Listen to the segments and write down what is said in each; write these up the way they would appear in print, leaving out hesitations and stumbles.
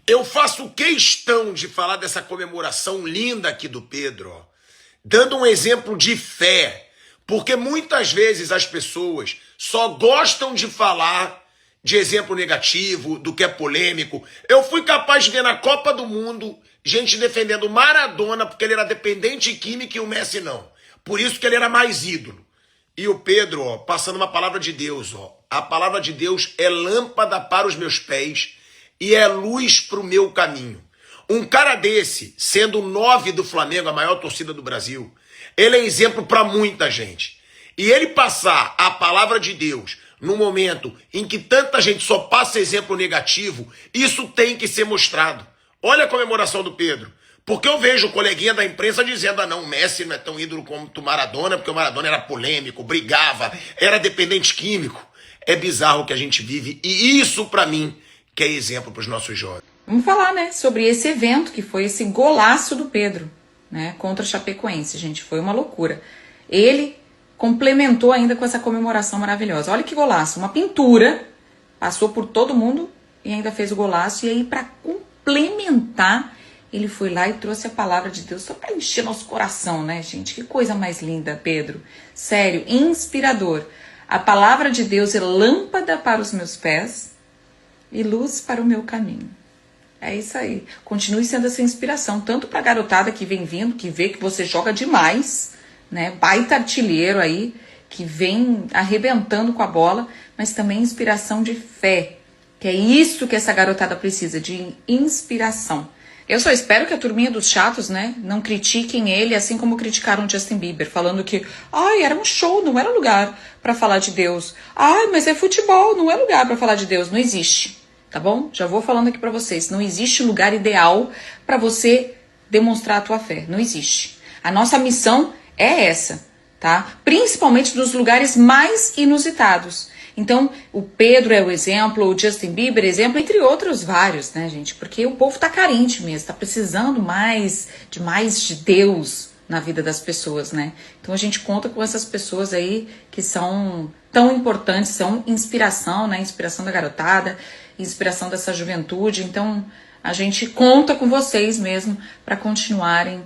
Eu faço questão de falar dessa comemoração linda aqui do Pedro, ó, dando um exemplo de fé, porque muitas vezes as pessoas só gostam de falar de exemplo negativo, do que é polêmico. Eu fui capaz de ver na Copa do Mundo gente defendendo Maradona porque ele era dependente químico e o Messi não. Por isso que ele era mais ídolo. E o Pedro, ó, passando uma palavra de Deus, ó. A palavra de Deus é lâmpada para os meus pés e é luz para o meu caminho. Um cara desse, sendo o 9 do Flamengo, a maior torcida do Brasil, ele é exemplo para muita gente. E ele passar a palavra de Deus no momento em que tanta gente só passa exemplo negativo, isso tem que ser mostrado. Olha a comemoração do Pedro. Porque eu vejo o coleguinha da imprensa dizendo, o Messi não é tão ídolo como o Maradona, porque o Maradona era polêmico, brigava, era dependente químico. É bizarro o que a gente vive e isso, para mim, que é exemplo para os nossos jovens. Vamos falar, né, sobre esse evento que foi esse golaço do Pedro, né, contra a Chapecoense, gente, foi uma loucura. Ele complementou ainda com essa comemoração maravilhosa. Olha que golaço, uma pintura, passou por todo mundo e ainda fez o golaço. E aí, para complementar, ele foi lá e trouxe a palavra de Deus só para encher nosso coração, né, gente? Que coisa mais linda, Pedro. Sério, inspirador. A palavra de Deus é lâmpada para os meus pés e luz para o meu caminho. É isso aí. Continue sendo essa inspiração, tanto para a garotada que vem vindo, que vê que você joga demais, né? Baita artilheiro aí, que vem arrebentando com a bola, mas também inspiração de fé, que é isso que essa garotada precisa, de inspiração. Eu só espero que a turminha dos chatos, né, não critiquem ele assim como criticaram o Justin Bieber, falando que, era um show, não era lugar para falar de Deus. Mas é futebol, não é lugar para falar de Deus. Não existe, tá bom? Já vou falando aqui para vocês, não existe lugar ideal para você demonstrar a tua fé, não existe. A nossa missão é essa, tá? Principalmente nos lugares mais inusitados. Então, o Pedro é o exemplo, o Justin Bieber é exemplo, entre outros vários, né, gente? Porque o povo tá carente mesmo, tá precisando mais de Deus na vida das pessoas, né? Então, a gente conta com essas pessoas aí que são tão importantes, são inspiração, né? Inspiração da garotada, inspiração dessa juventude. Então, a gente conta com vocês mesmo para continuarem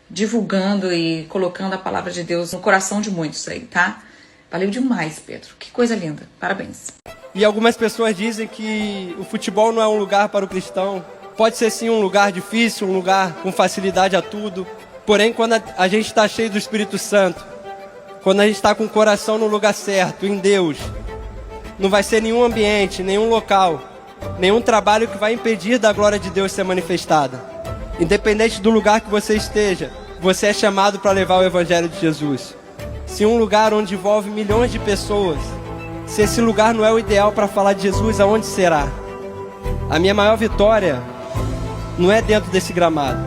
divulgando e colocando a palavra de Deus no coração de muitos aí, tá? Valeu demais, Pedro. Que coisa linda. Parabéns. E algumas pessoas dizem que o futebol não é um lugar para o cristão. Pode ser sim um lugar difícil, um lugar com facilidade a tudo. Porém, quando a gente está cheio do Espírito Santo, quando a gente está com o coração no lugar certo, em Deus, não vai ser nenhum ambiente, nenhum local, nenhum trabalho que vai impedir da glória de Deus ser manifestada. Independente do lugar que você esteja, você é chamado para levar o Evangelho de Jesus. Se um lugar onde envolve milhões de pessoas, se esse lugar não é o ideal para falar de Jesus, aonde será? A minha maior vitória não é dentro desse gramado.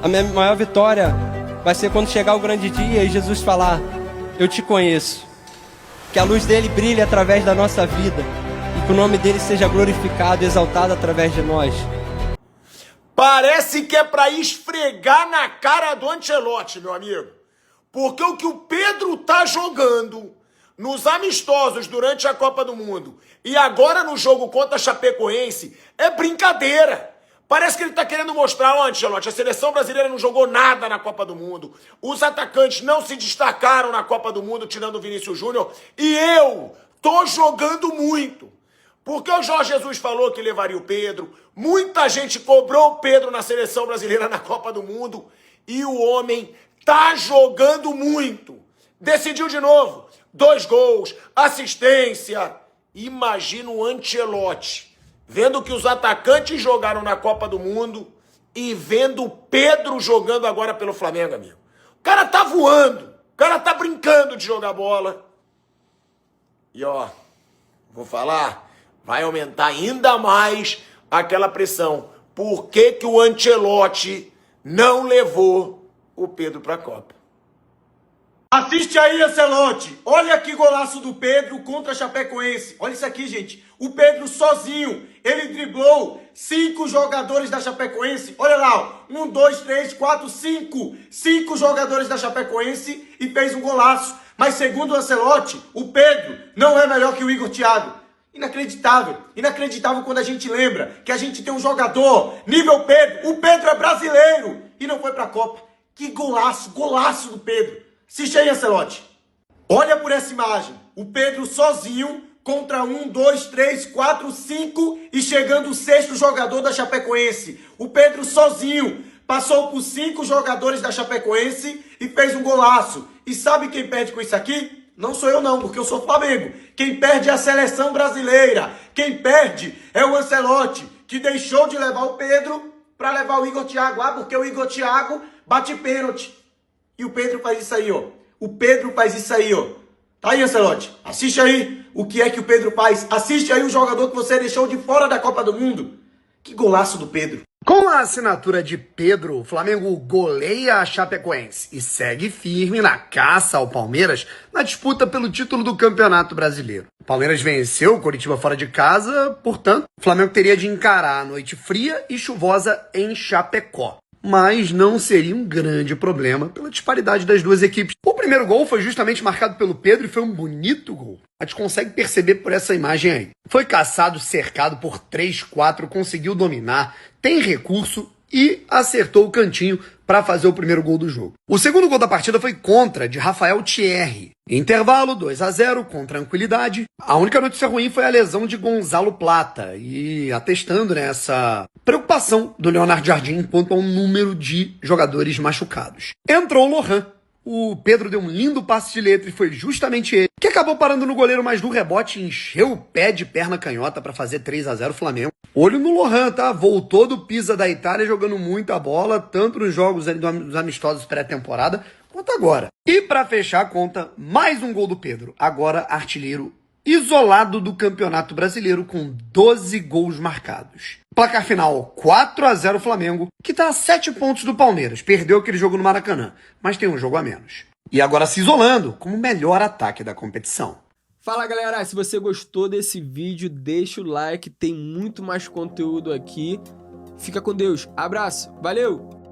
A minha maior vitória vai ser quando chegar o grande dia e Jesus falar, eu te conheço. Que a luz dele brilhe através da nossa vida e que o nome dele seja glorificado e exaltado através de nós. Parece que é para esfregar na cara do Ancelotti, meu amigo. Porque o que o Pedro tá jogando nos amistosos durante a Copa do Mundo e agora no jogo contra a Chapecoense é brincadeira. Parece que ele tá querendo mostrar, Ancelotti, a seleção brasileira não jogou nada na Copa do Mundo. Os atacantes não se destacaram na Copa do Mundo, tirando o Vinícius Júnior. E eu tô jogando muito. Porque o Jorge Jesus falou que levaria o Pedro. Muita gente cobrou o Pedro na seleção brasileira na Copa do Mundo. E o homem tá jogando muito. Decidiu de novo. 2 gols, assistência. Imagina o Ancelotti vendo que os atacantes jogaram na Copa do Mundo e vendo o Pedro jogando agora pelo Flamengo, amigo. O cara tá voando. O cara tá brincando de jogar bola. E ó, vou falar, vai aumentar ainda mais aquela pressão. Por que que o Ancelotti não levou o Pedro para a Copa? Assiste aí, Ancelotti. Olha que golaço do Pedro contra a Chapecoense. Olha isso aqui, gente. O Pedro sozinho, ele driblou 5 jogadores da Chapecoense. Olha lá, 1, 2, 3, 4, 5. 5 jogadores da Chapecoense e fez um golaço. Mas segundo o Ancelotti, o Pedro não é melhor que o Igor Thiago. Inacreditável. Inacreditável quando a gente lembra que a gente tem um jogador nível Pedro. O Pedro é brasileiro e não foi pra Copa. Que golaço, golaço do Pedro. Assiste aí, Ancelotti. Olha por essa imagem. O Pedro sozinho contra 1, 2, 3, 4, 5 e chegando o 6º jogador da Chapecoense. O Pedro sozinho passou por 5 jogadores da Chapecoense e fez um golaço. E sabe quem perde com isso aqui? Não sou eu não, porque eu sou Flamengo. Quem perde é a seleção brasileira. Quem perde é o Ancelotti, que deixou de levar o Pedro para levar o Igor Thiago. Ah, porque o Igor Thiago bate pênalti. E o Pedro faz isso aí, ó. O Pedro faz isso aí, ó. Tá aí, Ancelotti. Assiste aí o que é que o Pedro faz. Assiste aí o jogador que você deixou de fora da Copa do Mundo. Que golaço do Pedro. Com a assinatura de Pedro, o Flamengo goleia a Chapecoense e segue firme na caça ao Palmeiras na disputa pelo título do Campeonato Brasileiro. O Palmeiras venceu o Coritiba fora de casa, portanto, o Flamengo teria de encarar a noite fria e chuvosa em Chapecó. Mas não seria um grande problema pela disparidade das duas equipes. O primeiro gol foi justamente marcado pelo Pedro e foi um bonito gol. A gente consegue perceber por essa imagem aí. Foi caçado, cercado por 3-4, conseguiu dominar, tem recurso e acertou o cantinho para fazer o primeiro gol do jogo. O segundo gol da partida foi contra, de Rafael Thierry. Intervalo 2-0, com tranquilidade. A única notícia ruim foi a lesão de Gonzalo Plata, e atestando essa preocupação do Leonardo Jardim quanto ao número de jogadores machucados. Entrou o Lohan. O Pedro deu um lindo passe de letra e foi justamente ele que acabou parando no goleiro, mas no rebote encheu o pé de perna canhota para fazer 3-0 o Flamengo. Olho no Lohan, tá? Voltou do Pisa da Itália jogando muita bola, tanto nos jogos dos amistosos pré-temporada, quanto agora. E para fechar a conta, mais um gol do Pedro, agora artilheiro isolado do Campeonato Brasileiro com 12 gols marcados. Placar final 4-0 Flamengo, que tá a 7 pontos do Palmeiras. Perdeu aquele jogo no Maracanã, mas tem um jogo a menos. E agora se isolando como o melhor ataque da competição. Fala galera, se você gostou desse vídeo, deixa o like, tem muito mais conteúdo aqui. Fica com Deus, abraço, valeu!